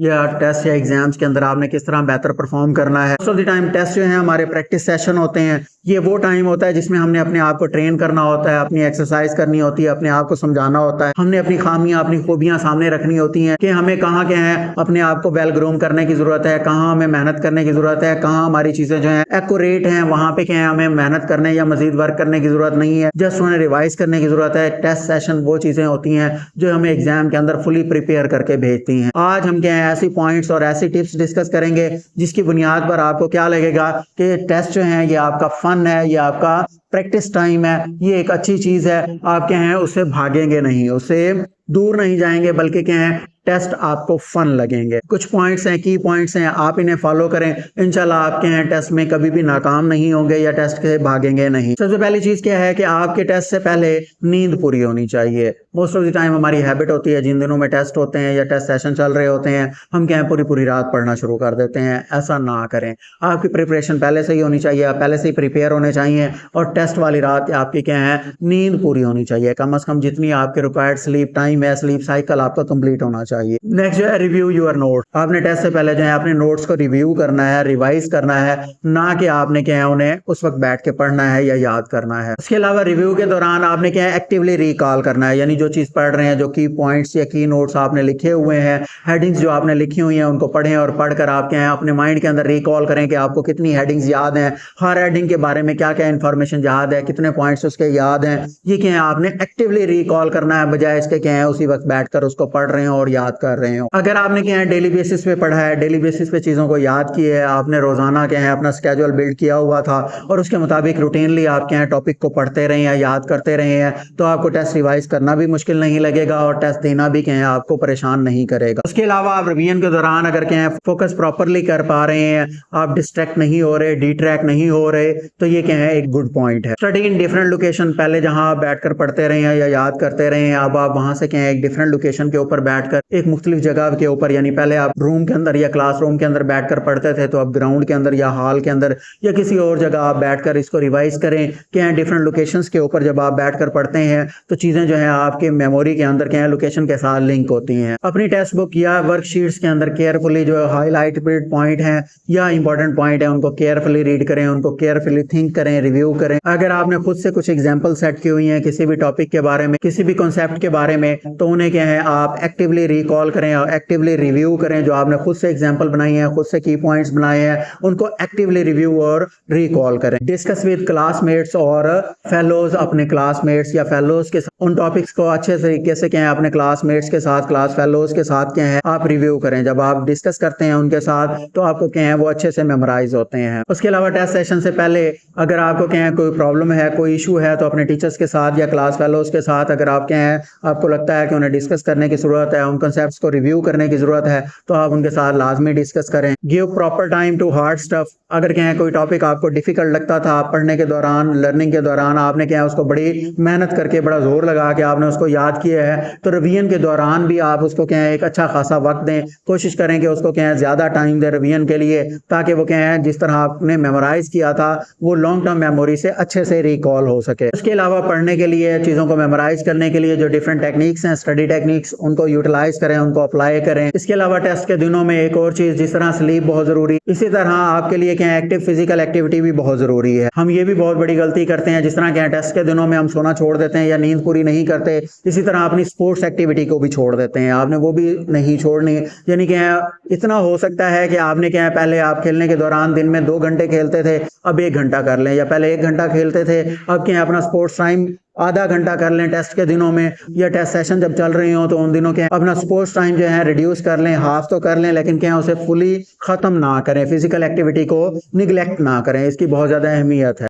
या टेस्ट या एग्जाम्स के अंदर आपने किस तरह बेहतर परफॉर्म करना है। Most of the time test जो है हमारे प्रैक्टिस सेशन होते हैं, ये वो टाइम होता है जिसमें हमने अपने आप को ट्रेन करना होता है, अपनी एक्सरसाइज करनी होती है, अपने आप को समझाना होता है, हमने अपनी खामियां अपनी खूबियां सामने रखनी होती हैं कि हमें कहाँ क्या है अपने आप को वेल ग्रूम करने की जरूरत है, कहाँ हमें मेहनत करने की जरूरत है, कहाँ हमारी चीजें जो है एक्यूरेट हैं, वहां पे क्या है हमें मेहनत करने या मजीद वर्क करने की जरूरत नहीं है, जस्ट उन्हें रिवाइज करने की जरूरत है। टेस्ट सेशन वो चीजें होती हैं जो हमें एग्जाम के अंदर फुली प्रिपेयर करके भेजती हैं। आज हम क्या है ऐसी पॉइंट्स और ऐसी टिप्स डिस्कस करेंगे जिसकी बुनियाद पर आपको क्या लगेगा कि टेस्ट जो है ये आपका फन है, ये आपका प्रैक्टिस टाइम है, ये एक अच्छी चीज है। आप क्या है उससे भागेंगे नहीं, उससे दूर नहीं जाएंगे, बल्कि क्या है टेस्ट आपको फन लगेंगे। कुछ पॉइंट्स हैं, की पॉइंट्स हैं, आप इन्हें फॉलो करें, इंशाल्लाह आपके हैं टेस्ट में कभी भी नाकाम नहीं होंगे या टेस्ट के भागेंगे नहीं। सबसे पहली चीज क्या है कि आपके टेस्ट से पहले नींद पूरी होनी चाहिए। मोस्ट ऑफ द टाइम हमारी हैबिट होती है जिन दिनों में टेस्ट होते हैं या टेस्ट सेशन चल रहे होते हैं हम क्या है पूरी पूरी रात पढ़ना शुरू कर देते हैं। ऐसा ना करें, आपकी प्रिपरेशन पहले से ही होनी चाहिए, आप पहले से ही प्रिपेयर होने चाहिए और टेस्ट वाली रात आपकी क्या है नींद पूरी होनी चाहिए। कम से कम जितनी आपके रिक्वायर्ड स्लीप टाइम है, स्लीप साइकिल आपका कंप्लीट होना चाहिए। नेक्स्ट जो है रिव्यू योर नोट। आपने टेस्ट से पहले जो है अपने नोट्स को रिव्यू करना है, रिवाइज करना है, ना कि आपने क्या है उन्हें उस वक्त बैठ के पढ़ना है या याद करना है। इसके अलावा रिव्यू के दौरान आपने क्या है एक्टिवली रिकॉल करना है, यानी जो चीज पढ़ रहे हैं, जो की पॉइंट्स या की नोट्स आपने लिखे हुए हैं, हेडिंग्स जो आपने लिखी हुई हैं उनको पढ़ें और पढ़कर आप क्या है अपने माइंड के अंदर रिकॉल करें कि आपको कितनी हेडिंग्स याद हैं, हर हेडिंग के बारे में क्या क्या इंफॉर्मेशन याद है, कितने पॉइंट्स उसके याद हैं। ये क्या है आपने एक्टिवली रिकॉल करना है, बजाय इसके क्या है उसी वक्त बैठकर उसको पढ़ रहे हो और याद कर रहे हो। अगर आपने क्या है डेली बेसिस पे पढ़ा है, डेली बेसिस पे चीजों को याद किया है, आपने रोजाना क्या है अपना स्केड्यूल बिल्ड किया हुआ था और उसके मुताबिक रूटीनली आप क्या है टॉपिक को पढ़ते रहे हैं, याद करते रहे हैं, तो आपको टेस्ट रिवाइज करना भी मुश्किल नहीं लगेगा और टेस्ट देना भी क्या है आपको परेशान नहीं करेगा। उसके अलावा आप रिवीजन के दौरान अगर क्या है फोकस प्रॉपरली कर पा रहे हैं, आप डिस्ट्रैक्ट नहीं हो रहे, डिट्रैक्ट नहीं हो रहे, तो ये क्या है एक गुड पॉइंट है। स्टडी इन डिफरेंट लोकेशन, पहले जहां आप बैठकर पढ़ते रहे हैं या याद करते रहे हैं, अब आप वहां से क्या है एक डिफरेंट लोकेशन के ऊपर बैठकर एक मुख्तलिफ जगह के ऊपर, यानी पहले आप रूम के अंदर या क्लासरूम के अंदर बैठकर पढ़ते थे, तो अब ग्राउंड के अंदर या हॉल के अंदर या किसी और जगह आप बैठकर इसको रिवाइज करें। क्या है डिफरेंट लोकेशंस के ऊपर जब आप बैठकर पढ़ते हैं तो चीजें जो है आपके मेमोरी के अंदर क्या है लोकेशन के साथ लिंक होती हैं। अपनी टेक्स्ट बुक या वर्कशीट्स के अंदर केयरफुली जो हाईलाइटेड पॉइंट है या इंपॉर्टेंट पॉइंट है उनको केयरफुली रीड करें, उनको केयरफुली थिंक करें, रिव्यू करें। अगर आपने खुद से कुछ एग्जाम्पल सेट की हुई है किसी भी टॉपिक के बारे में, किसी भी कॉन्सेप्ट के बारे में, तो उन्हें क्या है आप एक्टिवली रिकॉल करें और एक्टिवली रिव्यू करें। जो आपने खुद से एग्जांपल बनाई है, खुद से की पॉइंट्स बनाए हैं, उनको एक्टिवली रिव्यू और रिकॉल करें। डिस्कस विद क्लासमेट्स और फेलोज, अपने क्लासमेट्स या फेलोज के उन टॉपिक्स को अच्छे तरीके से क्या है अपने क्लासमेट्स के साथ, क्लास फेलोज के साथ क्या है आप रिव्यू करें। जब आप डिस्कस करते हैं उनके साथ तो आपको क्या है वो अच्छे से मेमोराइज होते हैं। उसके अलावा टेस्ट सेशन से पहले अगर आपको क्या है कोई प्रॉब्लम है, कोई इशू है, तो अपने टीचर्स के साथ या क्लास फेलोज के साथ अगर आप क्या है आपको लगता है कि उन्हें डिस्कस करने की जरूरत है, उन कॉन्सेप्ट्स को रिव्यू करने की जरूरत है, तो आप उनके साथ लाजमी डिस्कस करें। Give proper time to hard stuff. अगर क्या है कोई टॉपिक आपको डिफिकल्ट लगता था पढ़ने के दौरान, लर्निंग के दौरान, आपने क्या है उसको बड़ी मेहनत करके बड़ा जोर लगा के आपने उसको याद किया है, तो रिवीजन के दौरान भी आप उसको क्या है एक अच्छा खासा वक्त दें। कोशिश करें कि उसको क्या है ज्यादा टाइम दें रिवीजन के लिए, ताकि वो क्या है जिस तरह आपने मेमोराइज किया था वो लॉन्ग टर्म मेमोरी से अच्छे से रिकॉल हो सके। उसके अलावा पढ़ने के लिए, चीजों को मेमोराइज करने के लिए जो डिफरेंट टेक्निक्स हैं, स्टडी टेक्निक्स, उनको यूटिलाइज करें, उनको अप्लाई करें। इसके अलावा टेस्ट के दिनों में एक और चीज, जिस तरह स्लीप बहुत जरूरी, इसी तरह आपके लिए क्या एक्टिव फिजिकल एक्टिविटी भी बहुत जरूरी है। हम ये भी बहुत बड़ी गलती करते हैं, जिस तरह क्या टेस्ट के दिनों में हम सोना छोड़ देते हैं या नींद पूरी नहीं करते, इसी तरह अपनी स्पोर्ट्स एक्टिविटी को भी छोड़ देते हैं। आपने वो भी नहीं छोड़नी, यानी क्या इतना हो सकता है कि आपने क्या है पहले आप खेलने के दौरान दिन में 2 घंटे खेलते थे, अब 1 घंटा कर लें, या पहले 1 घंटा खेलते थे अब क्या अपना स्पोर्ट्स टाइम आधा घंटा कर लें टेस्ट के दिनों में, या टेस्ट सेशन जब चल रही हो तो उन दिनों के अपना स्पोर्ट्स टाइम जो है रिड्यूस कर लें, हाफ तो कर लें, लेकिन क्या उसे फुली खत्म ना करें, फिजिकल एक्टिविटी को निगलेक्ट ना करें। इसकी बहुत ज्यादा अहमियत है।